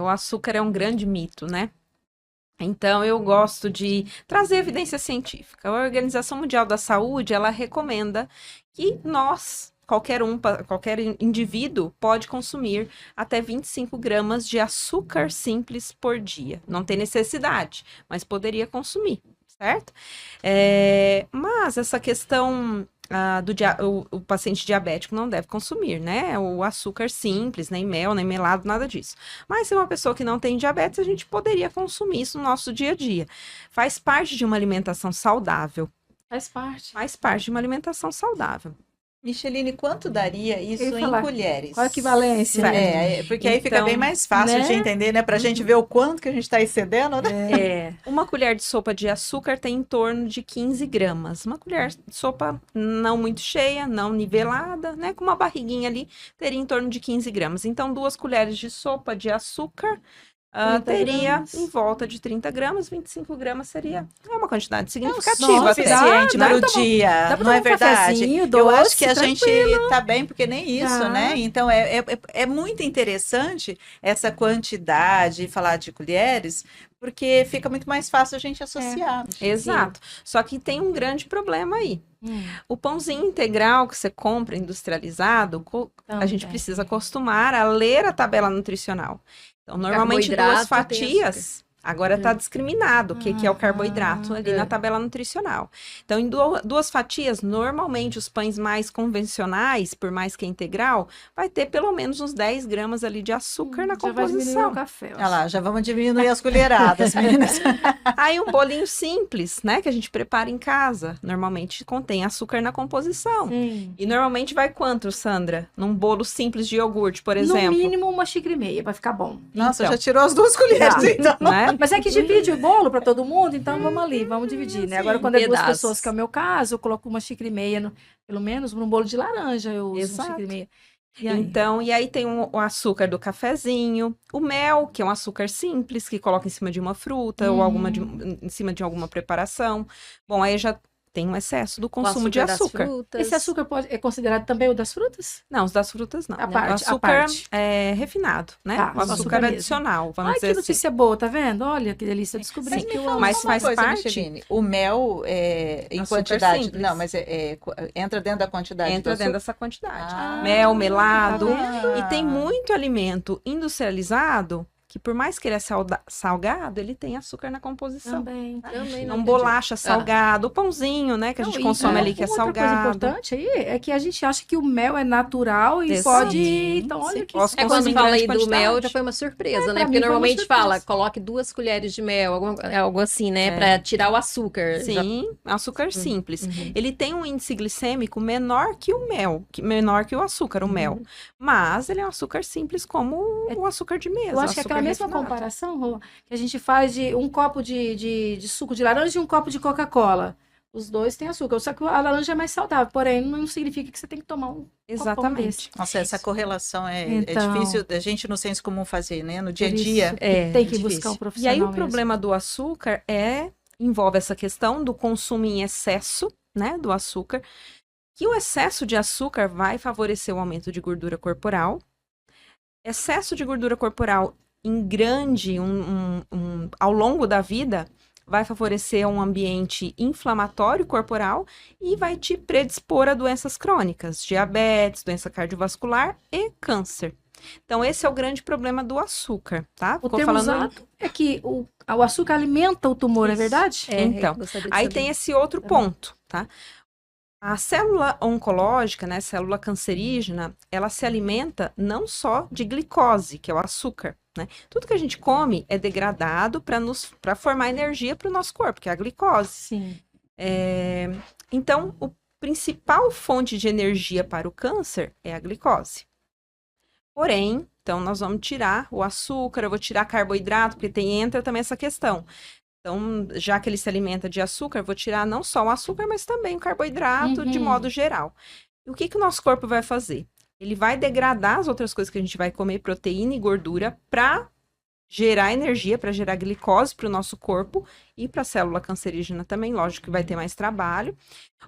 O açúcar é um grande mito, né? Então, eu gosto de trazer evidência científica. A Organização Mundial da Saúde, ela recomenda que nós, qualquer indivíduo, pode consumir até 25 gramas de açúcar simples por dia. Não tem necessidade, mas poderia consumir, certo? Mas essa questão o paciente diabético não deve consumir, né? O açúcar simples, nem mel, nem melado, nada disso. Mas se uma pessoa que não tem diabetes, a gente poderia consumir isso no nosso dia a dia. Faz parte de uma alimentação saudável. Faz parte. Faz parte de uma alimentação saudável. Micheline, quanto daria isso em colheres? Qual a equivalência? Porque aí fica bem mais fácil de entender, né? Pra gente ver o quanto que a gente tá excedendo, né? Uma colher de sopa de açúcar tem em torno de 15 gramas. Uma colher de sopa não muito cheia, não nivelada, né? Com uma barriguinha ali, teria em torno de 15 gramas. Então, 2 colheres de sopa de açúcar teria gramas. Em volta de 30 gramas, 25 gramas seria uma quantidade significativa. O suficiente para o dia, não é verdade? Eu acho que a gente tá bem, porque nem isso, né? Então, é muito interessante essa quantidade, falar de colheres, porque fica muito mais fácil a gente associar. Exato. Só que tem um grande problema aí. O pãozinho integral que você compra industrializado, a gente precisa acostumar a ler a tabela nutricional. Então, normalmente 2 fatias, agora está discriminado o que é o carboidrato ali na tabela nutricional. Então, em 2 fatias, normalmente os pães mais convencionais, por mais que é integral, vai ter pelo menos uns 10 gramas ali de açúcar na composição. Vai diminuir o café. Olha lá, já vamos diminuir as colheradas, meninas. Aí um bolinho simples, né, que a gente prepara em casa, normalmente contém açúcar na composição. Sim. E normalmente vai quanto, Sandra? Num bolo simples de iogurte, por exemplo? No mínimo 1,5 xícara para ficar bom. Nossa, já tirou as 2 colheres, então. Né? Mas é que divide o bolo para todo mundo, então vamos dividir, né? Agora, quando é 2 pessoas, que é o meu caso, eu coloco 1,5 xícara, pelo menos, num bolo de laranja, eu uso 1,5 xícara. E aí tem o açúcar do cafezinho, o mel, que é um açúcar simples, que coloca em cima de uma fruta ou em cima de alguma preparação. Bom, aí já tem um excesso do consumo de açúcar. Esse açúcar é considerado também o das frutas? Não, os das frutas não. O açúcar refinado, né? O açúcar adicional, vamos dizer assim. Que notícia boa, tá vendo? Olha que delícia, eu descobri que eu amo. Mas faz parte... Micheline, o mel em quantidade... Simples. Não, mas entra dentro da quantidade Entra dentro dessa quantidade. Mel, melado. E tem muito alimento industrializado que por mais que ele é salgado, ele tem açúcar na composição. Também. Então, bolacha salgado, o pãozinho, né, que a gente consome ali, que é salgado. Outra coisa importante aí é que a gente acha que o mel é natural e pode... Então, olha que... Quando fala aí do mel, já foi uma surpresa, né? Porque normalmente fala, coloque 2 colheres de mel, algo assim, né? Pra tirar o açúcar. Sim, açúcar simples. Ele tem um índice glicêmico menor que o mel, menor que o açúcar, o mel. Mas ele é um açúcar simples como o açúcar de mesa. Eu acho que é aquela mesma comparação, Rô, que a gente faz de um copo de suco de laranja e um copo de Coca-Cola. Os 2 têm açúcar, só que a laranja é mais saudável, porém não significa que você tem que tomar um copão desse. Nossa, essa correlação é difícil da gente no senso comum fazer, né? No dia a dia. Tem que buscar um profissional. E aí o problema do açúcar envolve essa questão do consumo em excesso, né, do açúcar, que o excesso de açúcar vai favorecer o aumento de gordura corporal. Excesso de gordura corporal ao longo da vida, vai favorecer um ambiente inflamatório corporal e vai te predispor a doenças crônicas, diabetes, doença cardiovascular e câncer. Então, esse é o grande problema do açúcar, tá? O termo usado é que o açúcar alimenta o tumor, é verdade? Então, aí tem esse outro ponto, tá? A célula oncológica, né, célula cancerígena, ela se alimenta não só de glicose, que é o açúcar, né? Tudo que a gente come é degradado para formar energia para o nosso corpo, que é a glicose. Sim. Então, a principal fonte de energia para o câncer é a glicose. Porém, então nós vamos tirar o açúcar, eu vou tirar carboidrato, porque entra também essa questão. Então, já que ele se alimenta de açúcar, eu vou tirar não só o açúcar, mas também o carboidrato de modo geral. E o que o nosso corpo vai fazer? Ele vai degradar as outras coisas que a gente vai comer, proteína e gordura, para gerar energia, para gerar glicose para o nosso corpo e para a célula cancerígena também, lógico que vai ter mais trabalho.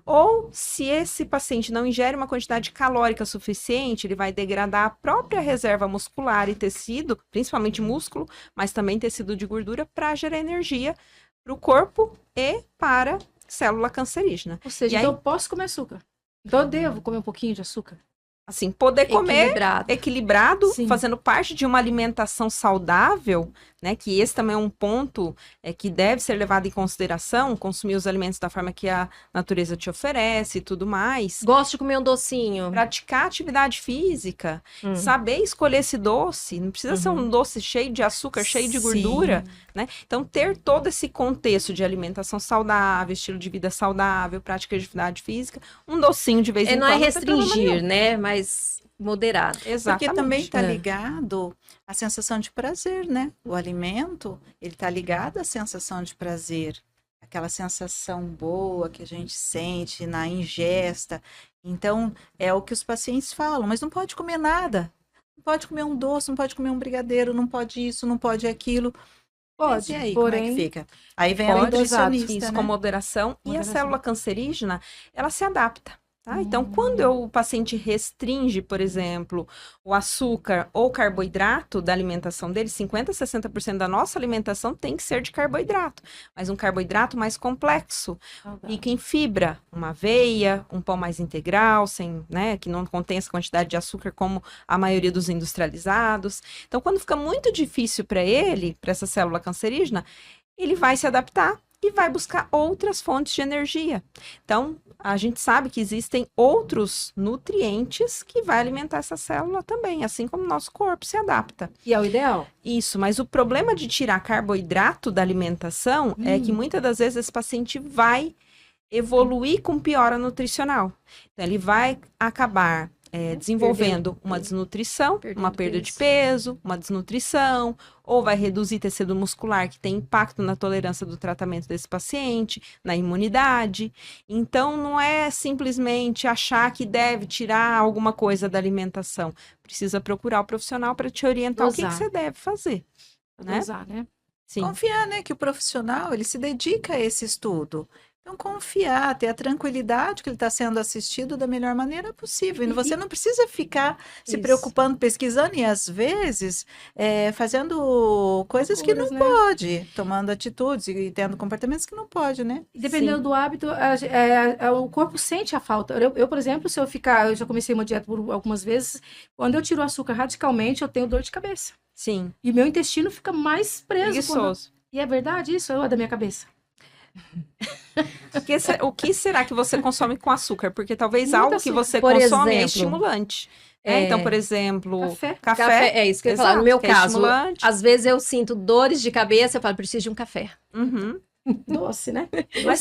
Ou se esse paciente não ingere uma quantidade calórica suficiente, ele vai degradar a própria reserva muscular e tecido, principalmente músculo, mas também tecido de gordura, para gerar energia para o corpo e para a célula cancerígena. Ou seja, então eu posso comer açúcar. Então eu devo comer um pouquinho de açúcar. Assim, poder comer equilibrado, fazendo parte de uma alimentação saudável, né? Que esse também é um ponto que deve ser levado em consideração, consumir os alimentos da forma que a natureza te oferece e tudo mais. Gosto de comer um docinho. Praticar atividade física, saber escolher esse doce, não precisa ser um doce cheio de açúcar, cheio de gordura, né? Então, ter todo esse contexto de alimentação saudável, estilo de vida saudável, prática de atividade física, um docinho de vez em quando. Não é restringir, né? Mas moderado. Exatamente. Porque também está ligado à sensação de prazer, né? O alimento, ele está ligado à sensação de prazer. Aquela sensação boa que a gente sente na ingesta. Então, é o que os pacientes falam, mas não pode comer nada. Não pode comer um doce, não pode comer um brigadeiro, não pode isso, não pode aquilo. Pode, e aí, porém, como é que fica? Aí vem a nutricionista, isso, né? com moderação. E a célula cancerígena, ela se adapta. Tá? Então, quando o paciente restringe, por exemplo, o açúcar ou carboidrato da alimentação dele, 50% a 60% da nossa alimentação tem que ser de carboidrato, mas um carboidrato mais complexo, rico em fibra, uma aveia, um pão mais integral, sem, né, que não contém essa quantidade de açúcar como a maioria dos industrializados. Então, quando fica muito difícil para ele, para essa célula cancerígena, ele vai se adaptar e vai buscar outras fontes de energia. Então, a gente sabe que existem outros nutrientes que vai alimentar essa célula também, assim como o nosso corpo se adapta. E é o ideal? Isso, mas o problema de tirar carboidrato da alimentação é que muitas das vezes esse paciente vai evoluir com piora nutricional. Então, ele vai acabar desenvolvendo uma desnutrição, uma perda de peso, uma desnutrição, ou vai reduzir tecido muscular, que tem impacto na tolerância do tratamento desse paciente, na imunidade. Então, não é simplesmente achar que deve tirar alguma coisa da alimentação. Precisa procurar o profissional para te orientar o que você deve fazer. Né? Usar, né? Sim. Confiar, né, que o profissional, ele se dedica a esse estudo. Então, confiar, ter a tranquilidade que ele está sendo assistido da melhor maneira possível. E você não precisa ficar se preocupando, pesquisando e, às vezes, fazendo coisas que não pode, tomando atitudes e tendo comportamentos que não pode, né? Dependendo do hábito, o corpo sente a falta. Eu, por exemplo, se eu ficar... Eu já comecei uma dieta por algumas vezes. Quando eu tiro o açúcar radicalmente, eu tenho dor de cabeça. Sim. E meu intestino fica mais preso. Preguiçoso. E é verdade isso? Ou é da minha cabeça? O que será que você consome com açúcar? Porque talvez Muito algo açúcar. que você Por consome é exemplo, estimulante. Então, por exemplo, café. É isso que eu ia falar. No meu caso, estimulante. às vezes eu sinto dores de cabeça, eu falo, preciso de um café. Doce, né?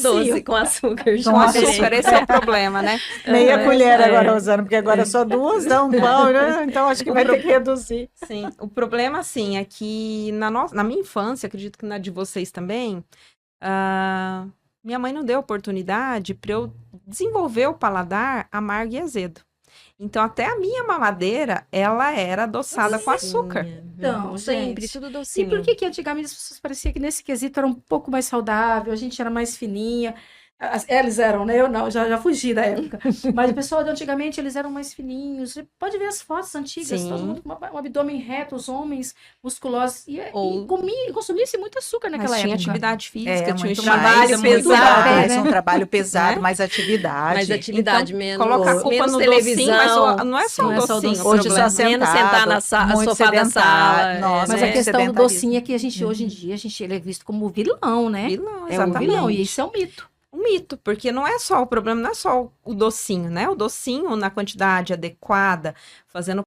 Doce, com açúcar. Com açúcar, esse é o problema, né? Meia colher agora usando, porque agora só duas dão um pão, né? Então acho que vai ter que reduzir. Sim, o problema, assim, é que na minha infância, acredito que na de vocês também, minha mãe não deu oportunidade para eu desenvolver o paladar amargo e azedo. Então, até a minha mamadeira, ela era adoçada com açúcar. Então, sempre, gente, tudo docinho. E por que antigamente as pessoas pareciam que nesse quesito era um pouco mais saudável, a gente era mais fininha? Eles eram, né? Eu não, já fugi da época. Mas o pessoal de antigamente, eles eram mais fininhos. Você pode ver as fotos antigas, todo mundo com um abdômen reto, os homens musculosos. E consumia-se muito açúcar naquela época. Tinha atividade física, tinha um trabalho pesado. Um trabalho pesado, né? mais atividade. Mais atividade, então, menos. Coloca a culpa menos no televisão. Docinho, mas não é só o docinho. Hoje só sentado, menos sentar na sofá da sala. Nossa, mas a questão do docinho é que a gente, hoje em dia, ele é visto como vilão, né? Vilão, é um vilão, e isso é um mito. Um mito, porque não é só o problema, não é só o docinho, né? O docinho na quantidade adequada, fazendo